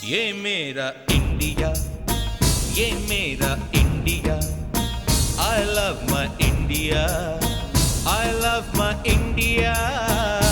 ये मेरा इंडिया, ये मेरा India. I love my India, I love my India।